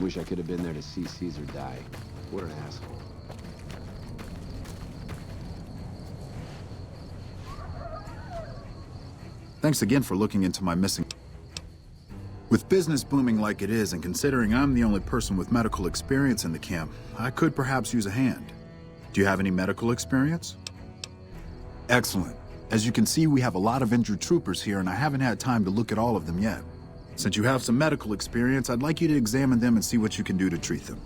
wish I could have been there to see Caesar die. What an asshole. Thanks again for looking into my missing... With business booming like it is, and considering I'm the only person with medical experience in the camp, I could perhaps use a hand. Do you have any medical experience? Excellent. As you can see, we have a lot of injured troopers here, and I haven't had time to look at all of them yet. Since you have some medical experience, I'd like you to examine them and see what you can do to treat them.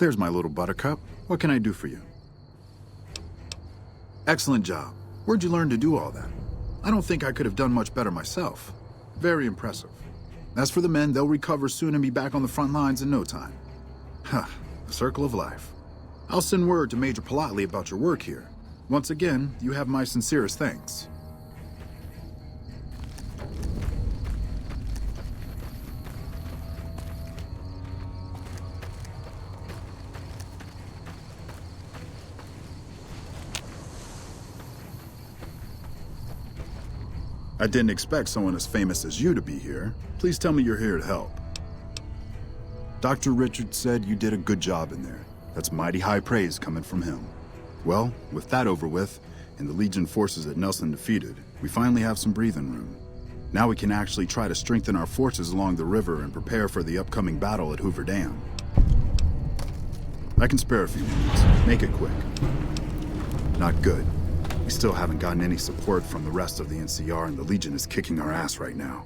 There's my little buttercup. What can I do for you? Excellent job. Where'd you learn to do all that? I don't think I could have done much better myself. Very impressive. As for the men, they'll recover soon and be back on the front lines in no time. Huh, the circle of life. I'll send word to Major Politely about your work here. Once again, you have my sincerest thanks. I didn't expect someone as famous as you to be here. Please tell me you're here to help. Dr. Richard said you did a good job in there. That's mighty high praise coming from him. Well, with that over with, and the Legion forces that Nelson defeated, we finally have some breathing room. Now we can actually try to strengthen our forces along the river and prepare for the upcoming battle at Hoover Dam. I can spare a few minutes. Make it quick. Not good. We still haven't gotten any support from the rest of the NCR, and the Legion is kicking our ass right now.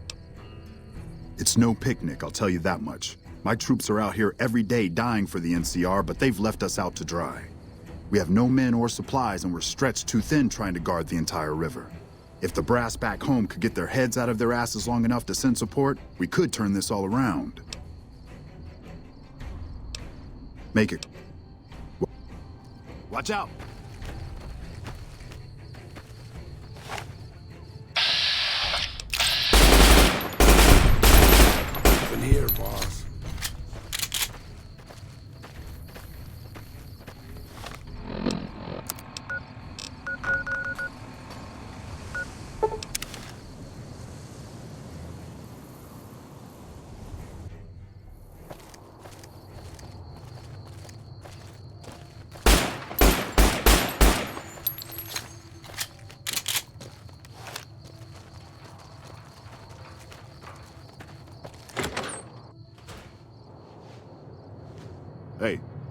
It's no picnic, I'll tell you that much. My troops are out here every day dying for the NCR, but they've left us out to dry. We have no men or supplies, and we're stretched too thin trying to guard the entire river. If the brass back home could get their heads out of their asses long enough to send support, we could turn this all around. Make it. Watch out! Here, boss.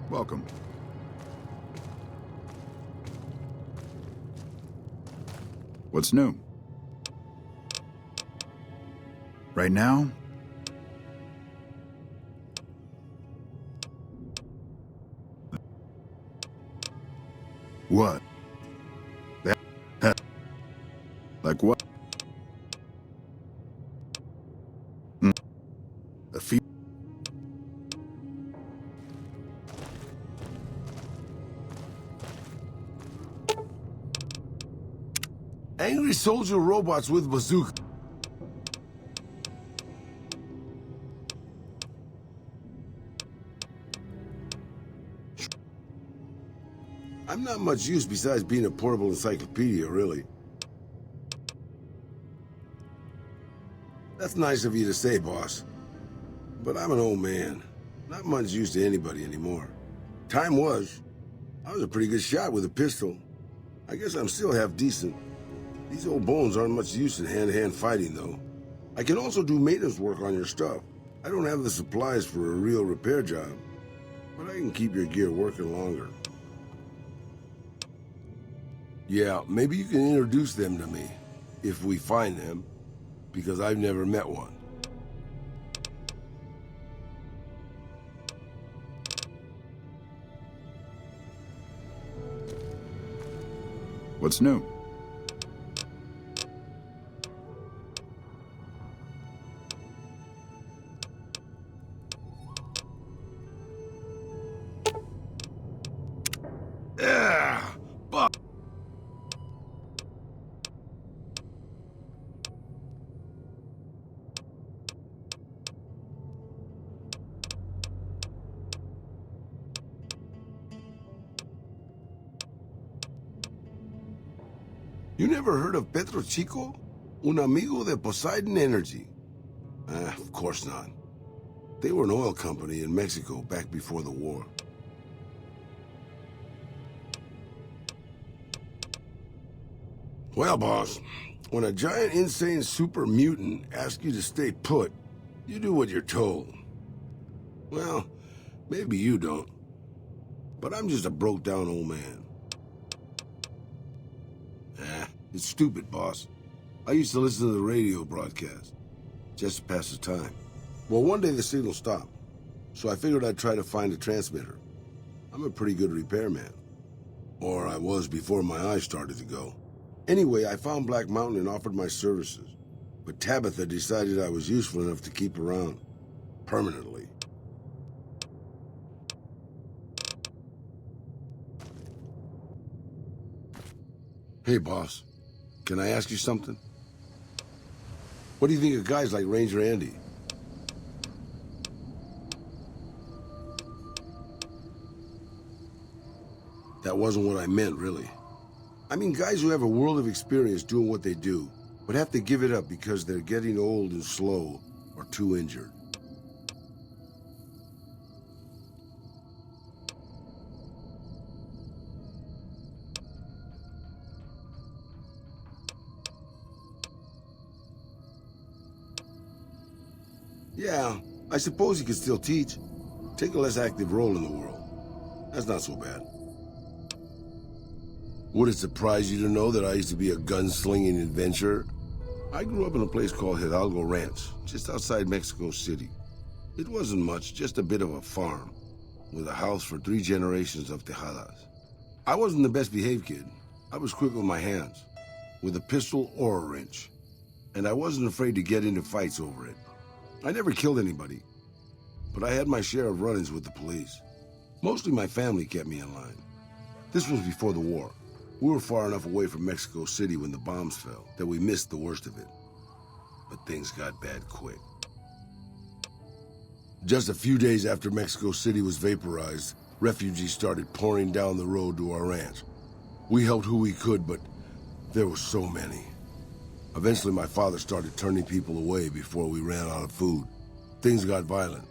Welcome. What's new? Right now? What? That, like what? A few. Angry soldier robots with bazooka. I'm not much use besides being a portable encyclopedia, really. That's nice of you to say, boss. But I'm an old man. Not much use to anybody anymore. Time was. I was a pretty good shot with a pistol. I guess I'm still half decent. These old bones aren't much use in hand-to-hand fighting, though. I can also do maintenance work on your stuff. I don't have the supplies for a real repair job, but I can keep your gear working longer. Yeah, maybe you can introduce them to me, if we find them, because I've never met one. What's new? You never heard of Petro Chico? Un amigo de Poseidon Energy. Of course not. They were an oil company in Mexico back before the war. Well, boss, when a giant insane super mutant asks you to stay put, you do what you're told. Well, maybe you don't. But I'm just a broke down old man. It's stupid, boss. I used to listen to the radio broadcast, just to pass the time. Well, one day the signal stopped, so I figured I'd try to find a transmitter. I'm a pretty good repairman. Or I was before my eyes started to go. Anyway, I found Black Mountain and offered my services. But Tabitha decided I was useful enough to keep around. Permanently. Hey, boss. Can I ask you something? What do you think of guys like Ranger Andy? That wasn't what I meant, really. I mean guys who have a world of experience doing what they do, but have to give it up because they're getting old and slow or too injured. Yeah, I suppose he could still teach. Take a less active role in the world. That's not so bad. Would it surprise you to know that I used to be a gunslinging adventurer? I grew up in a place called Hidalgo Ranch, just outside Mexico City. It wasn't much, just a bit of a farm, with a house for 3 generations of Tejadas. I wasn't the best behaved kid. I was quick with my hands, with a pistol or a wrench. And I wasn't afraid to get into fights over it. I never killed anybody, but I had my share of run-ins with the police. Mostly my family kept me in line. This was before the war. We were far enough away from Mexico City when the bombs fell that we missed the worst of it. But things got bad quick. Just a few days after Mexico City was vaporized, refugees started pouring down the road to our ranch. We helped who we could, but there were so many. Eventually, my father started turning people away before we ran out of food. Things got violent.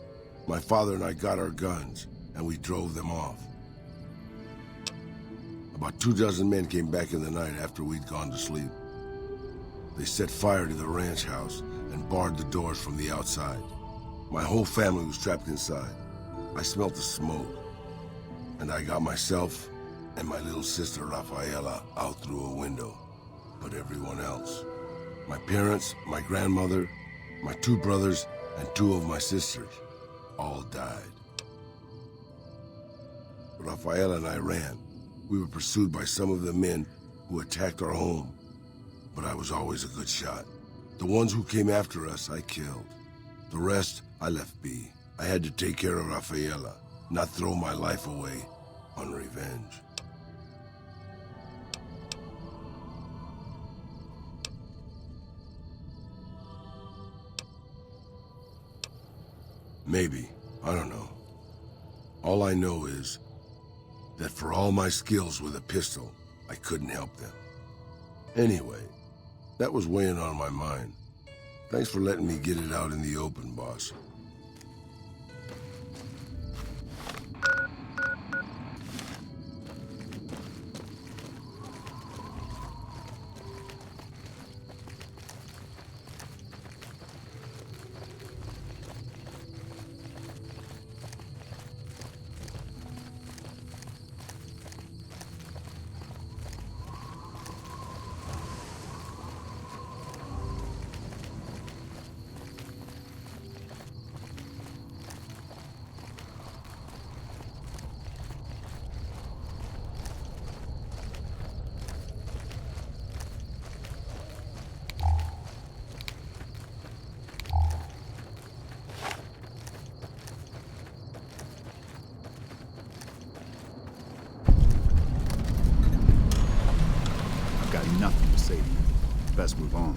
My father and I got our guns, and we drove them off. About 24 men came back in the night after we'd gone to sleep. They set fire to the ranch house and barred the doors from the outside. My whole family was trapped inside. I smelt the smoke. And I got myself and my little sister Rafaela out through a window. But everyone else, my parents, my grandmother, my 2 brothers, and 2 of my sisters, all died. Rafaela and I ran. We were pursued by some of the men who attacked our home. But I was always a good shot. The ones who came after us, I killed. The rest, I left be. I had to take care of Rafaela, not throw my life away on revenge. Maybe. I don't know. All I know is that for all my skills with a pistol, I couldn't help them. Anyway, that was weighing on my mind. Thanks for letting me get it out in the open, boss. Nothing to say to you. Best move on.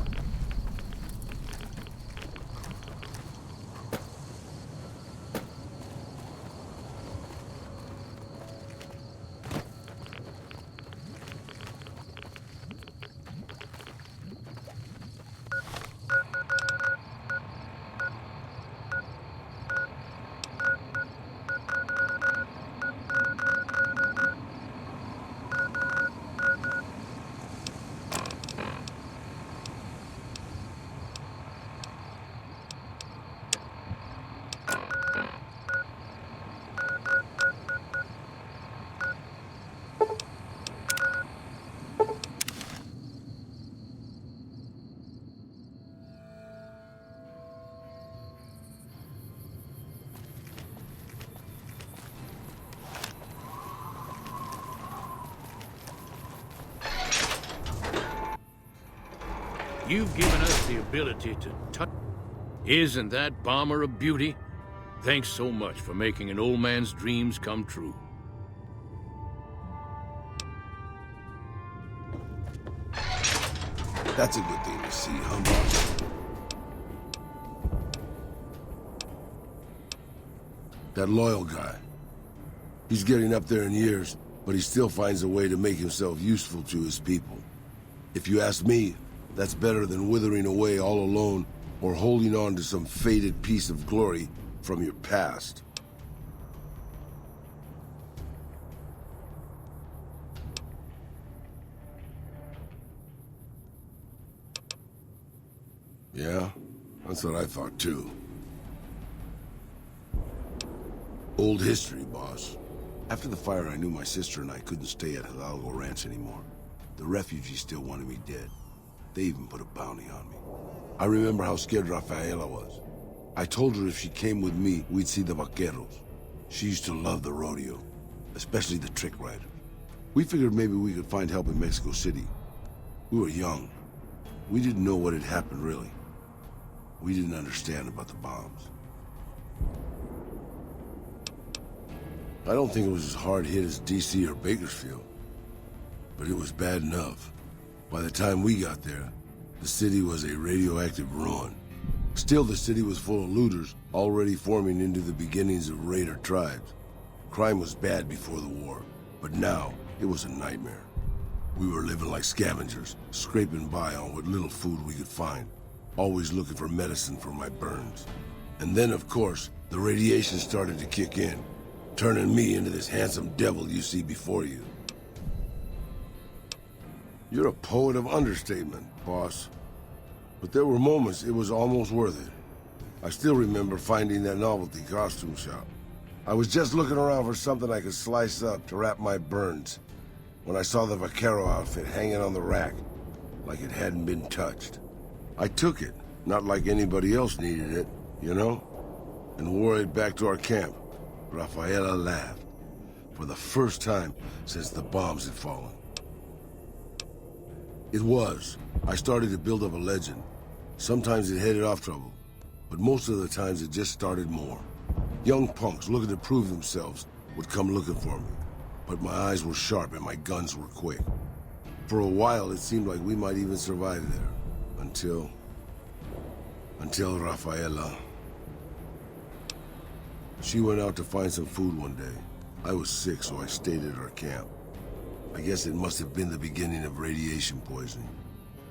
You've given us the ability to touch. Isn't that bomber a beauty? Thanks so much for making an old man's dreams come true. That's a good thing to see, huh, boss? That loyal guy. He's getting up there in years, but he still finds a way to make himself useful to his people. If you ask me, that's better than withering away all alone or holding on to some faded piece of glory from your past. Yeah, that's what I thought too. Old history, boss. After the fire, I knew my sister and I couldn't stay at Hidalgo Ranch anymore. The refugees still wanted me dead. They even put a bounty on me. I remember how scared Rafaela was. I told her if she came with me, we'd see the vaqueros. She used to love the rodeo, especially the trick riders. We figured maybe we could find help in Mexico City. We were young. We didn't know what had happened, really. We didn't understand about the bombs. I don't think it was as hard hit as DC or Bakersfield, but it was bad enough. By the time we got there, the city was a radioactive ruin. Still, the city was full of looters, already forming into the beginnings of raider tribes. Crime was bad before the war, but now it was a nightmare. We were living like scavengers, scraping by on what little food we could find, always looking for medicine for my burns. And then, of course, the radiation started to kick in, turning me into this handsome devil you see before you. You're a poet of understatement, boss. But there were moments it was almost worth it. I still remember finding that novelty costume shop. I was just looking around for something I could slice up to wrap my burns when I saw the vaquero outfit hanging on the rack like it hadn't been touched. I took it, not like anybody else needed it, you know, and wore it back to our camp. Rafaela laughed, for the first time since the bombs had fallen. It was. I started to build up a legend. Sometimes it headed off trouble, but most of the times it just started more. Young punks looking to prove themselves would come looking for me, but my eyes were sharp and my guns were quick. For a while, it seemed like we might even survive there, until Rafaela. She went out to find some food one day. I was sick, so I stayed at our camp. I guess it must have been the beginning of radiation poisoning.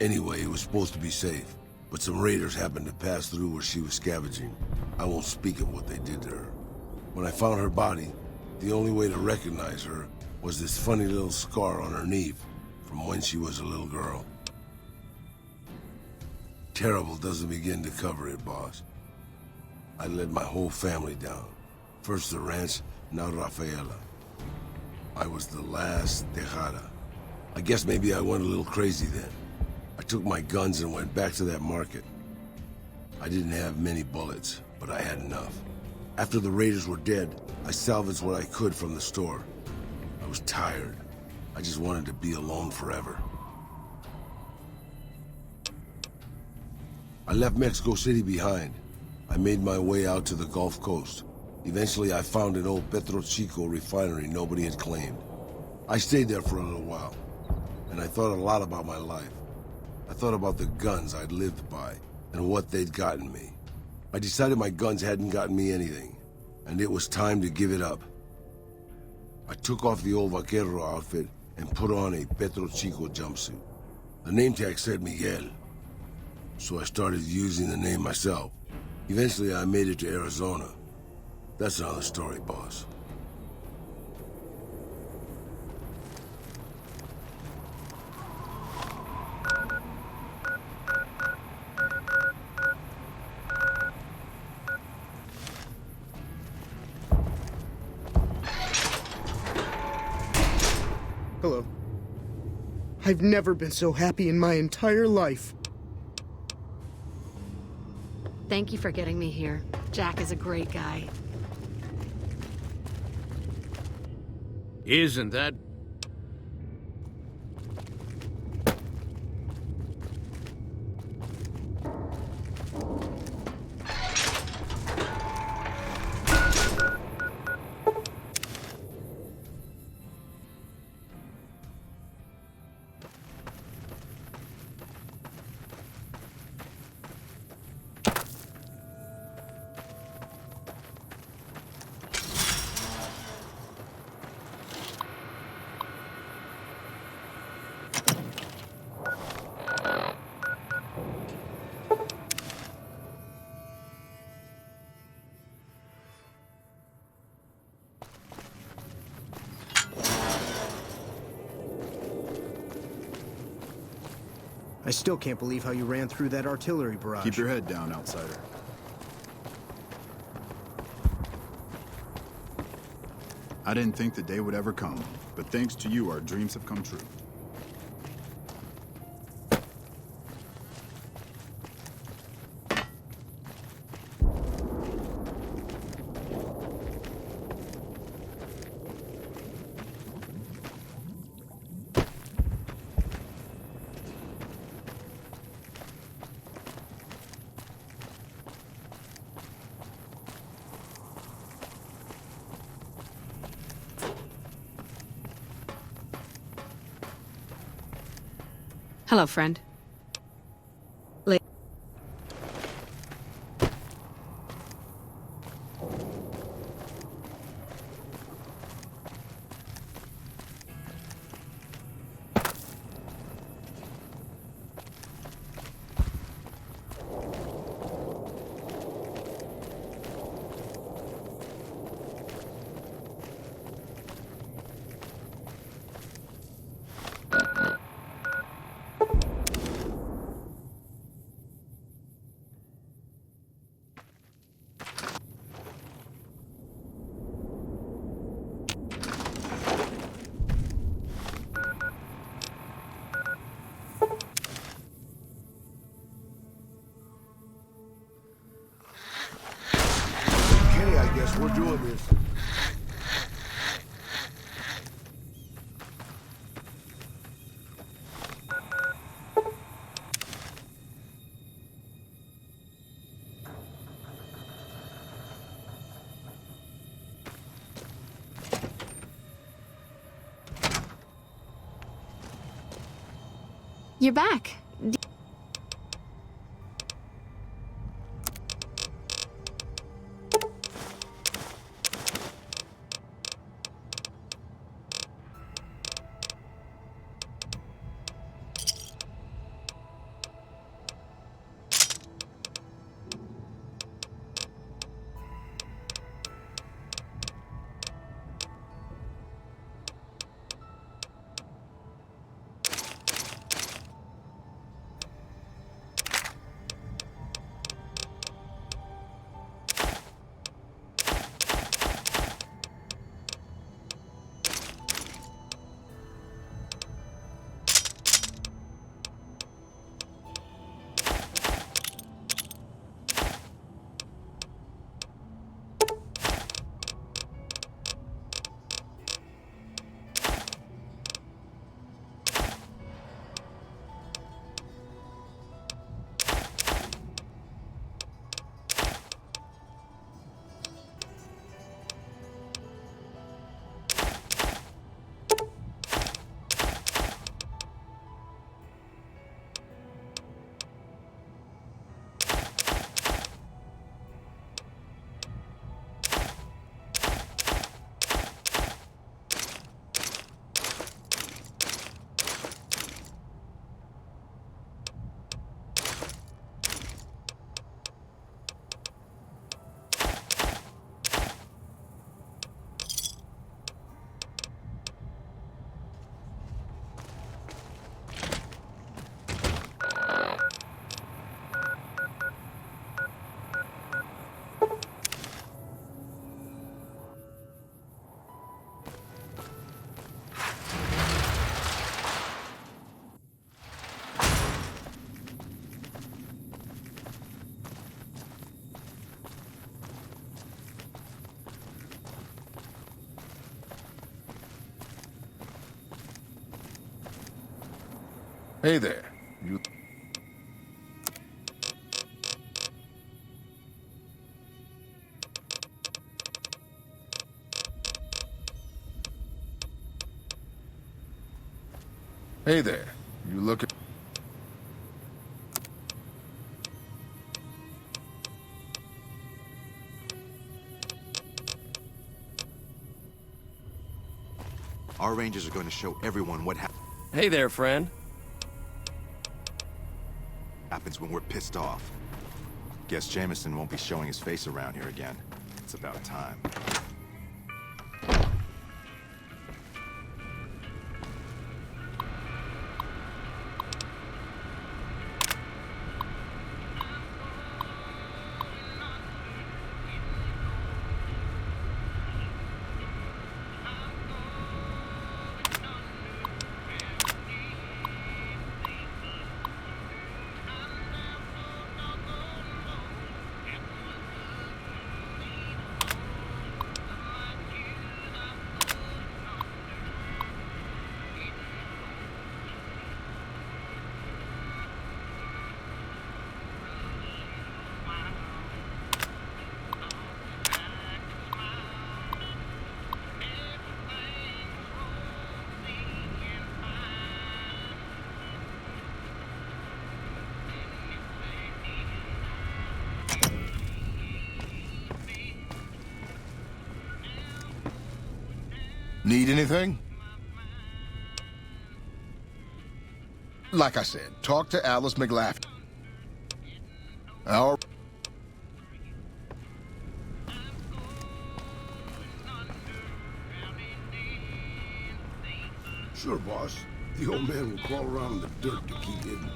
Anyway, it was supposed to be safe, but some raiders happened to pass through where she was scavenging. I won't speak of what they did to her. When I found her body, the only way to recognize her was this funny little scar on her knee from when she was a little girl. Terrible doesn't begin to cover it, boss. I led my whole family down. First the ranch, now Rafaela. I was the last Tejada. I guess maybe I went a little crazy then. I took my guns and went back to that market. I didn't have many bullets, but I had enough. After the raiders were dead, I salvaged what I could from the store. I was tired. I just wanted to be alone forever. I left Mexico City behind. I made my way out to the Gulf Coast. Eventually, I found an old Petro Chico refinery nobody had claimed. I stayed there for a little while, and I thought a lot about my life. I thought about the guns I'd lived by, and what they'd gotten me. I decided my guns hadn't gotten me anything, and it was time to give it up. I took off the old vaquero outfit and put on a Petro Chico jumpsuit. The name tag said Miguel, so I started using the name myself. Eventually, I made it to Arizona. That's another story, boss. Hello. I've never been so happy in my entire life. Thank you for getting me here. Jack is a great guy. Isn't that... I still can't believe how you ran through that artillery barrage. Keep your head down, outsider. I didn't think the day would ever come, but thanks to you, our dreams have come true. Hello, friend. You're back. Hey there. You... Hey there. You looking... Our rangers are going to show everyone what Hey there, friend. happens when we're pissed off. Guess Jameson won't be showing his face around here again. It's about time. Need anything? Like I said, talk to Alice McLaughlin. Our... Sure, boss. The old man will crawl around in the dirt to keep hidden.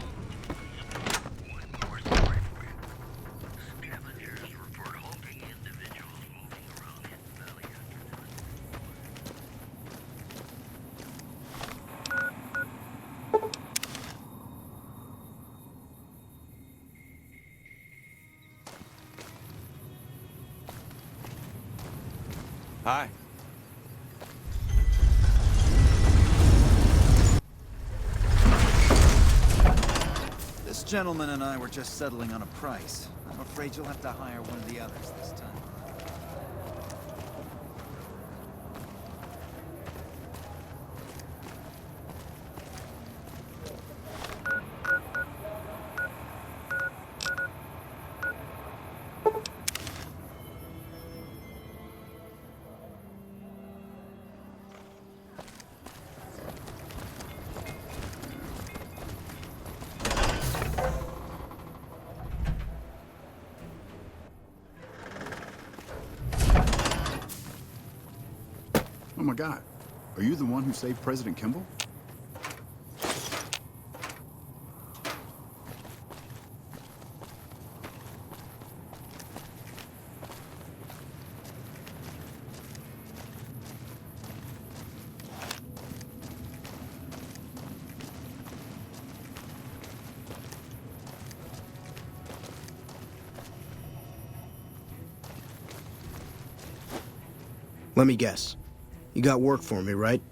Hi. This gentleman and I were just settling on a price. I'm afraid you'll have to hire one of the others this time. my God. Are you the one who saved President Kimball? Let me guess. You got work for me, right?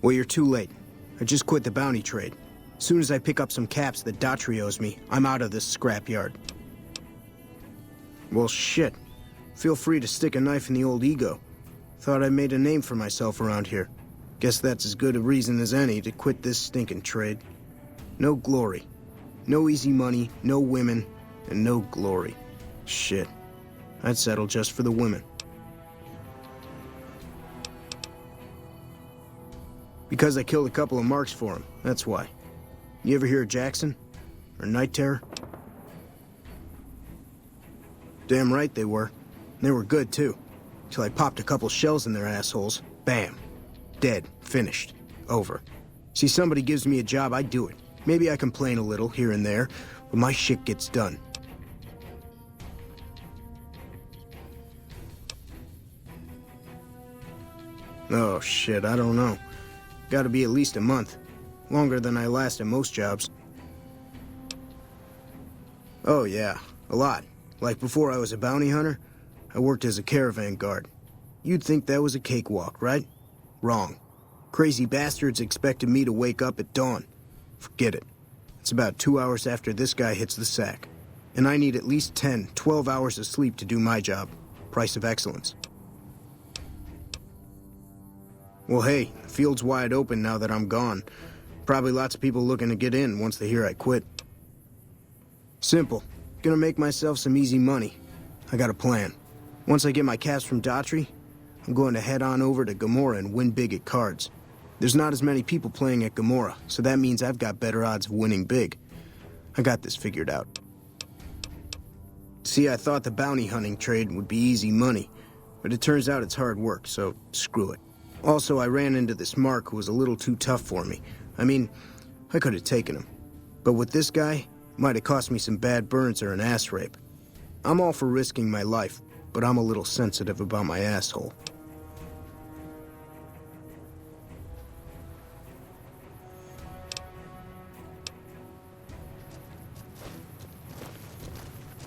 Well, you're too late. I just quit the bounty trade. As soon as I pick up some caps that Daughtry owes me, I'm out of this scrapyard. Well, shit. Feel free to stick a knife in the old ego. Thought I made a name for myself around here. Guess that's as good a reason as any to quit this stinking trade. No glory. No easy money, no women, and no glory. Shit. I'd settle just for the women. Because I killed a couple of marks for him, that's why. You ever hear of Jackson? Or Night Terror? Damn right they were. And they were good, too. Till I popped a couple shells in their assholes. Bam. Dead. Finished. Over. See, somebody gives me a job, I do it. Maybe I complain a little here and there, but my shit gets done. Oh, shit, I don't know. Gotta be at least a month. Longer than I last at most jobs. Oh yeah, a lot. Like before I was a bounty hunter, I worked as a caravan guard. You'd think that was a cakewalk, right? Wrong. Crazy bastards expected me to wake up at dawn. Forget it. It's about 2 hours after this guy hits the sack. And I need at least 10, 12 hours of sleep to do my job. Price of excellence. Well, hey, the field's wide open now that I'm gone. Probably lots of people looking to get in once they hear I quit. Simple. Gonna make myself some easy money. I got a plan. Once I get my caps from Daughtry, I'm going to head on over to Gomorrah and win big at cards. There's not as many people playing at Gomorrah, so that means I've got better odds of winning big. I got this figured out. See, I thought the bounty hunting trade would be easy money, but it turns out it's hard work, so screw it. Also, I ran into this Mark who was a little too tough for me. I mean, I could have taken him. But with this guy, might have cost me some bad burns or an ass rape. I'm all for risking my life, but I'm a little sensitive about my asshole.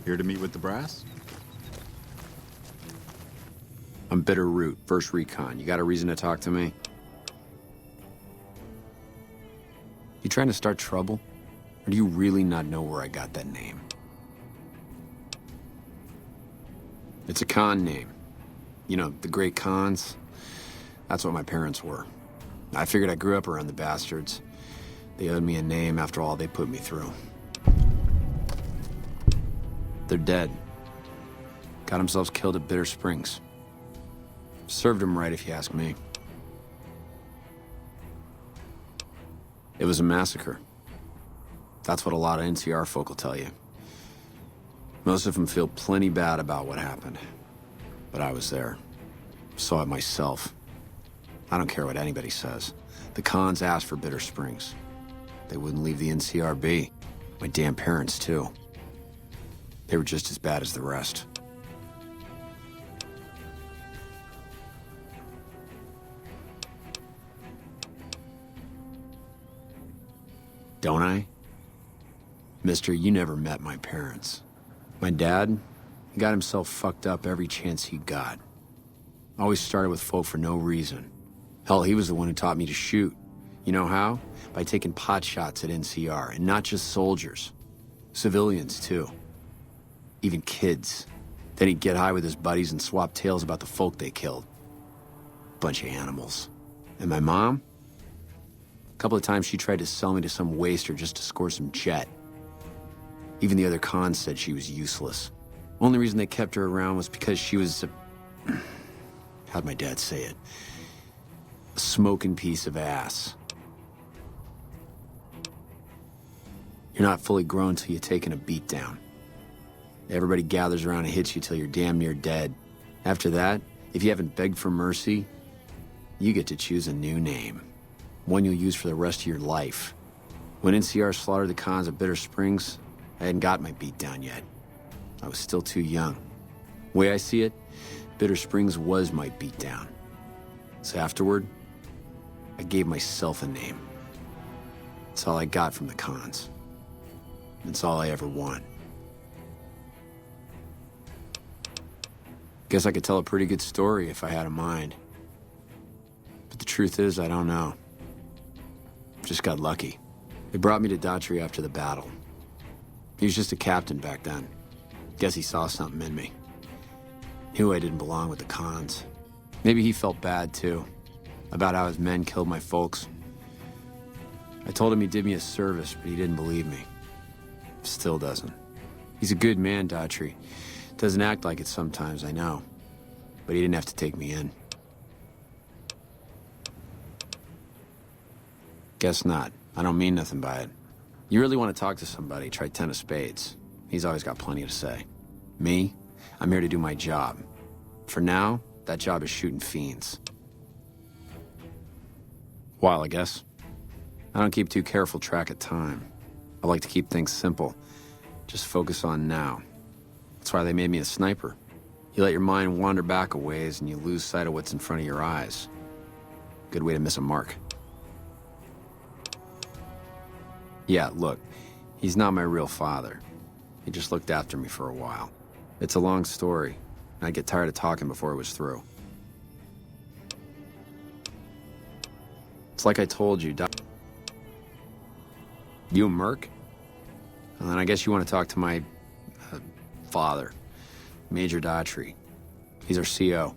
Here to meet with the brass? I'm Bitter Root, first recon. You got a reason to talk to me? You trying to start trouble? Or do you really not know where I got that name? It's a con name. You know, the great cons? That's what my parents were. I figured I grew up around the bastards. They owed me a name after all they put me through. They're dead. Got themselves killed at Bitter Springs. Served them right, if you ask me. It was a massacre. That's what a lot of NCR folk will tell you. Most of them feel plenty bad about what happened. But I was there. Saw it myself. I don't care what anybody says. The cons asked for Bitter Springs. They wouldn't leave the NCR be. My damn parents, too. They were just as bad as the rest. Don't I? Mister, you never met my parents. My dad got himself fucked up every chance he got. Always started with folk for no reason. Hell, he was the one who taught me to shoot. You know how? By taking pot shots at NCR, and not just soldiers. Civilians, too. Even kids. Then he'd get high with his buddies and swap tales about the folk they killed. Bunch of animals. And my mom? A couple of times she tried to sell me to some waster just to score some jet. Even the other cons said she was useless. Only reason they kept her around was because she was a... how'd my dad say it? A smoking piece of ass. You're not fully grown till you've taken a beat down. Everybody gathers around and hits you till you're damn near dead. After that, if you haven't begged for mercy, you get to choose a new name. One you'll use for the rest of your life. When NCR slaughtered the cons at Bitter Springs, I hadn't got my beat down yet. I was still too young. The way I see it, Bitter Springs was my beat down. So afterward, I gave myself a name. It's all I got from the cons. It's all I ever want. Guess I could tell a pretty good story if I had a mind. But the truth is, I don't know. Just got lucky. They brought me to Daughtry after the battle. He was just a captain back then. Guess he saw something in me. Knew I didn't belong with the cons. Maybe he felt bad, too, about how his men killed my folks. I told him he did me a service, but he didn't believe me. Still doesn't. He's a good man, Daughtry. Doesn't act like it sometimes, I know. But he didn't have to take me in. Guess not. I don't mean nothing by it. You really want to talk to somebody, try 10 of spades. He's always got plenty to say. Me? I'm here to do my job. For now, that job is shooting fiends. While, I guess. I don't keep too careful track of time. I like to keep things simple. Just focus on now. That's why they made me a sniper. You let your mind wander back a ways and you lose sight of what's in front of your eyes. Good way to miss a mark. Yeah, look, he's not my real father. He just looked after me for a while. It's a long story, and I'd get tired of talking before it was through. It's like I told you, You a merc? Well, then I guess you want to talk to my father, Major Daughtry. He's our CO.